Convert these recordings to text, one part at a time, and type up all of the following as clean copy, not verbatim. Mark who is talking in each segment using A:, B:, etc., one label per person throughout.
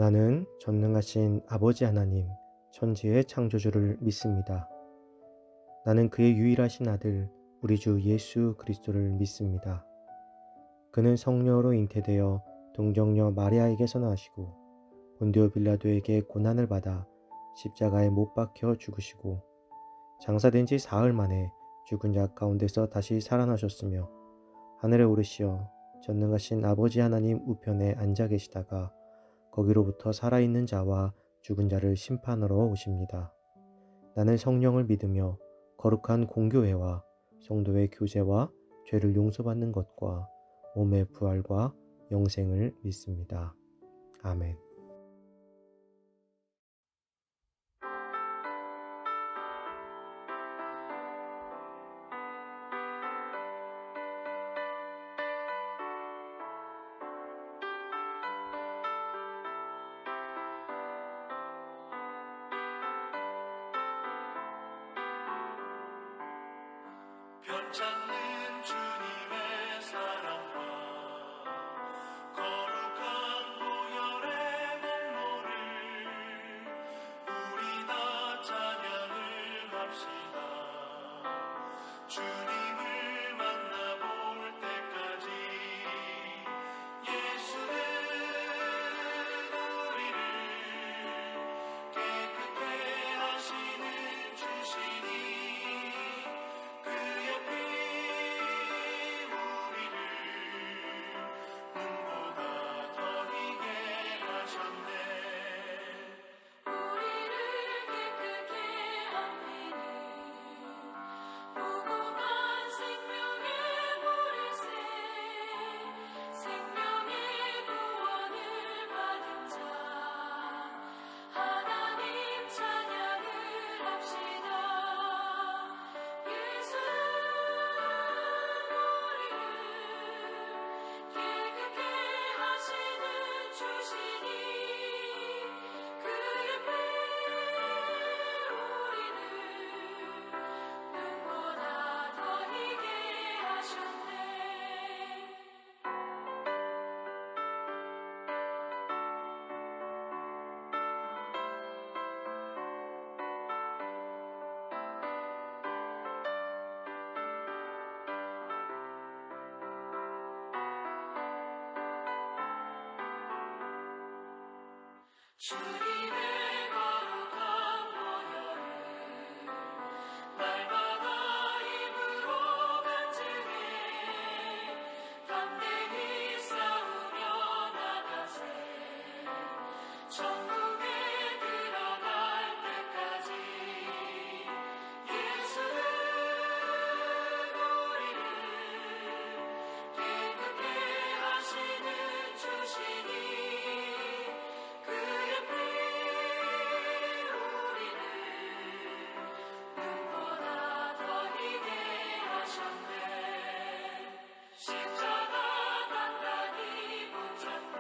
A: 나는 전능하신 아버지 하나님, 천지의 창조주를 믿습니다. 나는 그의 유일하신 아들, 우리 주 예수 그리스도를 믿습니다. 그는 성령으로 잉태되어 동정녀 마리아에게서 나시고 본디오 빌라도에게 고난을 받아 십자가에 못 박혀 죽으시고 장사된 지 사흘 만에 죽은 자 가운데서 다시 살아나셨으며 하늘에 오르시어 전능하신 아버지 하나님 우편에 앉아 계시다가 거기로부터 살아있는 자와 죽은 자를 심판하러 오십니다. 나는 성령을 믿으며 거룩한 공교회와 성도의 교제와 죄를 용서받는 것과 몸의 부활과 영생을 믿습니다. 아멘.
B: 변찮는 주님의 사랑과 거룩한 보혈의 몸모를 우리 다 찬양을 합시다. 주님을 만나볼 때까지 예수는 우리를 깨끗게 하시는 주시니 그의 피 우리를 눈보다 더 희게 하셨네. 우리를 깨끗게 한 피는 무궁한 생명의 물일새. 생명의 구원을 받은 자 하나님 찬양을 합시다. 예수는 우리를 깨끗게 하시는 주시니 그의 피 우리를 눈보다 더 희게 하셨네. 주님의 거룩한 보혈을 날마다 입으로 간증해 담대히 싸우며 나가세. 천국에 들어갈 때까지 예수는 우리를 깨끗게 하시는 주시니 그의 피 우리를 눈보다 더 희게 하셨네. 십자가 단단히 붙잡고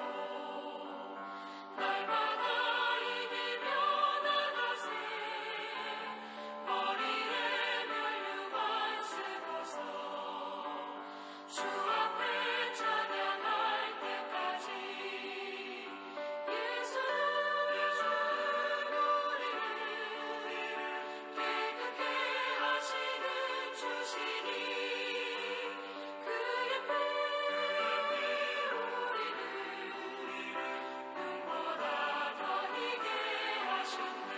B: 날마다 이기며 나가세. 머리에 면류관 쓰고서 주 앞에 찬양할 때까지 예수는 우리를 깨끗게 하시는 주시니 그의 피 우리를 눈보다 더 희게 하셨네.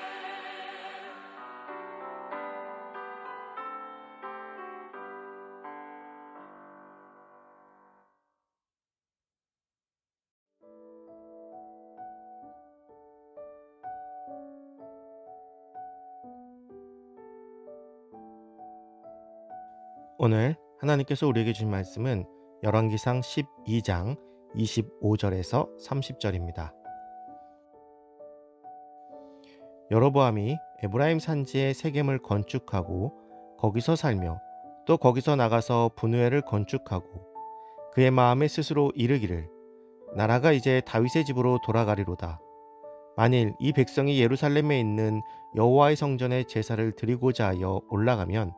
A: 오늘 하나님께서 우리에게 주신 말씀은 열왕기상 12장 25절에서 30절입니다. 여로보암이 에브라임 산지에 세겜을 건축하고 거기서 살며 또 거기서 나가서 분우엘을 건축하고 그의 마음에 스스로 이르기를 나라가 이제 다윗의 집으로 돌아가리로다. 만일 이 백성이 예루살렘에 있는 여호와의 성전에 제사를 드리고자 하여 올라가면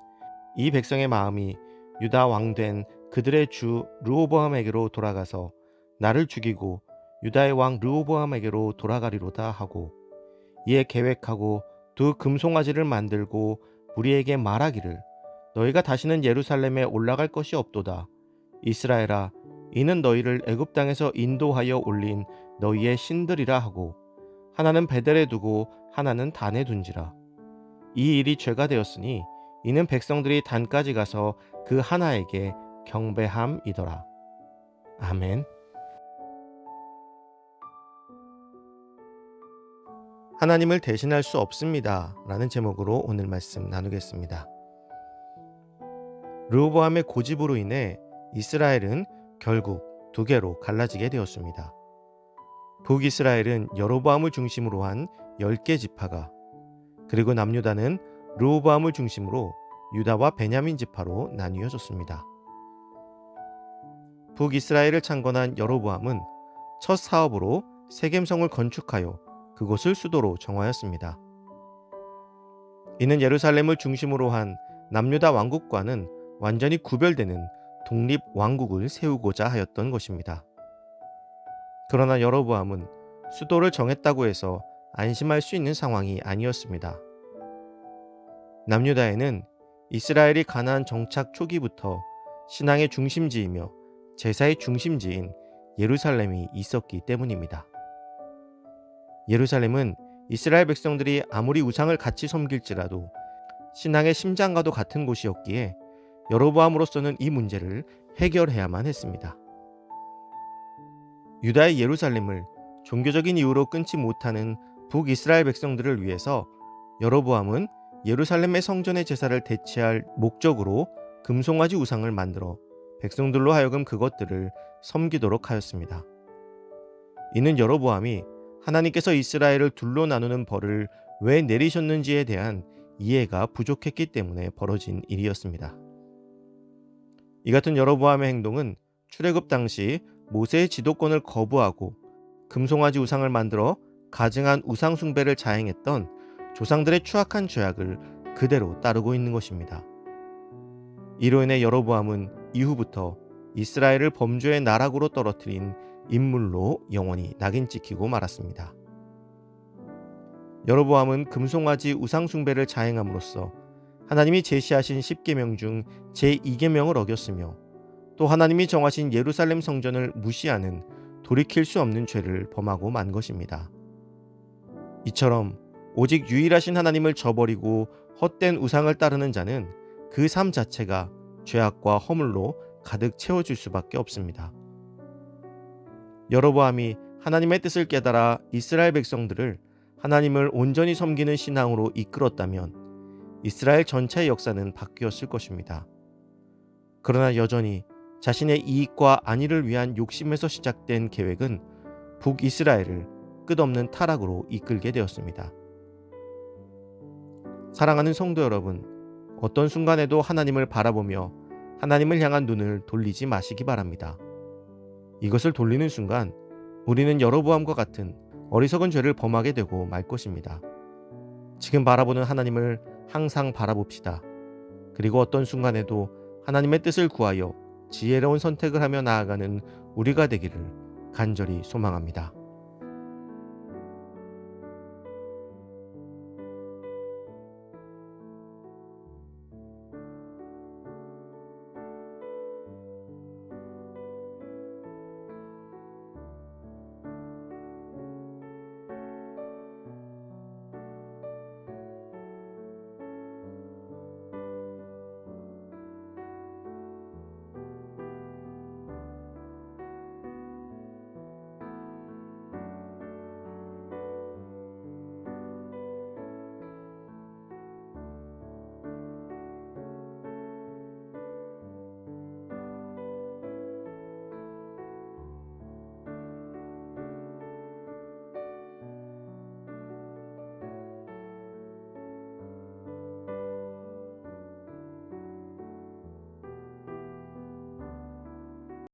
A: 이 백성의 마음이 유다 왕된 그들의 주 르호보암에게로 돌아가서 나를 죽이고 유다의 왕 르호보암에게로 돌아가리로다 하고, 이에 계획하고 두 금송아지를 만들고 무리에게 말하기를, 너희가 다시는 예루살렘에 올라갈 것이 없도다. 이스라엘아, 이는 너희를 애굽 땅에서 인도하여 올린 너희의 신들이라 하고, 하나는 베델에 두고 하나는 단에 둔지라. 이 일이 죄가 되었으니 이는 백성들이 단까지 가서 그 하나에게 경배함이더라. 아멘. 하나님을 대신할 수 없습니다 라는 제목으로 오늘 말씀 나누겠습니다. 르호보암의 고집으로 인해 이스라엘은 결국 두 개로 갈라지게 되었습니다. 북이스라엘은 여로보암을 중심으로 한 10개 지파가, 그리고 남유다는 르호보암을 중심으로 유다와 베냐민 지파로 나뉘어졌습니다. 북이스라엘을 창건한 여로보암은 첫 사업으로 세겜성을 건축하여 그곳을 수도로 정하였습니다. 이는 예루살렘을 중심으로 한 남유다 왕국과는 완전히 구별되는 독립 왕국을 세우고자 하였던 것입니다. 그러나 여로보암은 수도를 정했다고 해서 안심할 수 있는 상황이 아니었습니다. 남유다에는 이스라엘이 가나안 정착 초기부터 신앙의 중심지이며 제사의 중심지인 예루살렘이 있었기 때문입니다. 예루살렘은 이스라엘 백성들이 아무리 우상을 같이 섬길지라도 신앙의 심장과도 같은 곳이었기에 여로보암으로서는 이 문제를 해결해야만 했습니다. 유다의 예루살렘을 종교적인 이유로 끊지 못하는 북이스라엘 백성들을 위해서 여로보암은 예루살렘의 성전의 제사를 대체할 목적으로 금송아지 우상을 만들어 백성들로 하여금 그것들을 섬기도록 하였습니다. 이는 여로보암이 하나님께서 이스라엘을 둘로 나누는 벌을 왜 내리셨는지에 대한 이해가 부족했기 때문에 벌어진 일이었습니다. 이 같은 여로보암의 행동은 출애굽 당시 모세의 지도권을 거부하고 금송아지 우상을 만들어 가증한 우상 숭배를 자행했던 조상들의 추악한 죄악을 그대로 따르고 있는 것입니다. 이로 인해 여로보암은 이후부터 이스라엘을 범죄의 나락으로 떨어뜨린 인물로 영원히 낙인 찍히고 말았습니다. 여로보암은 금송아지 우상 숭배를 자행함으로써 하나님이 제시하신 10계명 중 제2계명을 어겼으며, 또 하나님이 정하신 예루살렘 성전을 무시하는 돌이킬 수 없는 죄를 범하고 만 것입니다. 이처럼 오직 유일하신 하나님을 저버리고 헛된 우상을 따르는 자는 그 삶 자체가 죄악과 허물로 가득 채워질 수밖에 없습니다. 여로보암이 하나님의 뜻을 깨달아 이스라엘 백성들을 하나님을 온전히 섬기는 신앙으로 이끌었다면 이스라엘 전체의 역사는 바뀌었을 것입니다. 그러나 여전히 자신의 이익과 안위를 위한 욕심에서 시작된 계획은 북이스라엘을 끝없는 타락으로 이끌게 되었습니다. 사랑하는 성도 여러분, 어떤 순간에도 하나님을 바라보며 하나님을 향한 눈을 돌리지 마시기 바랍니다. 이것을 돌리는 순간 우리는 여로보암과 같은 어리석은 죄를 범하게 되고 말 것입니다. 지금 바라보는 하나님을 항상 바라봅시다. 그리고 어떤 순간에도 하나님의 뜻을 구하여 지혜로운 선택을 하며 나아가는 우리가 되기를 간절히 소망합니다.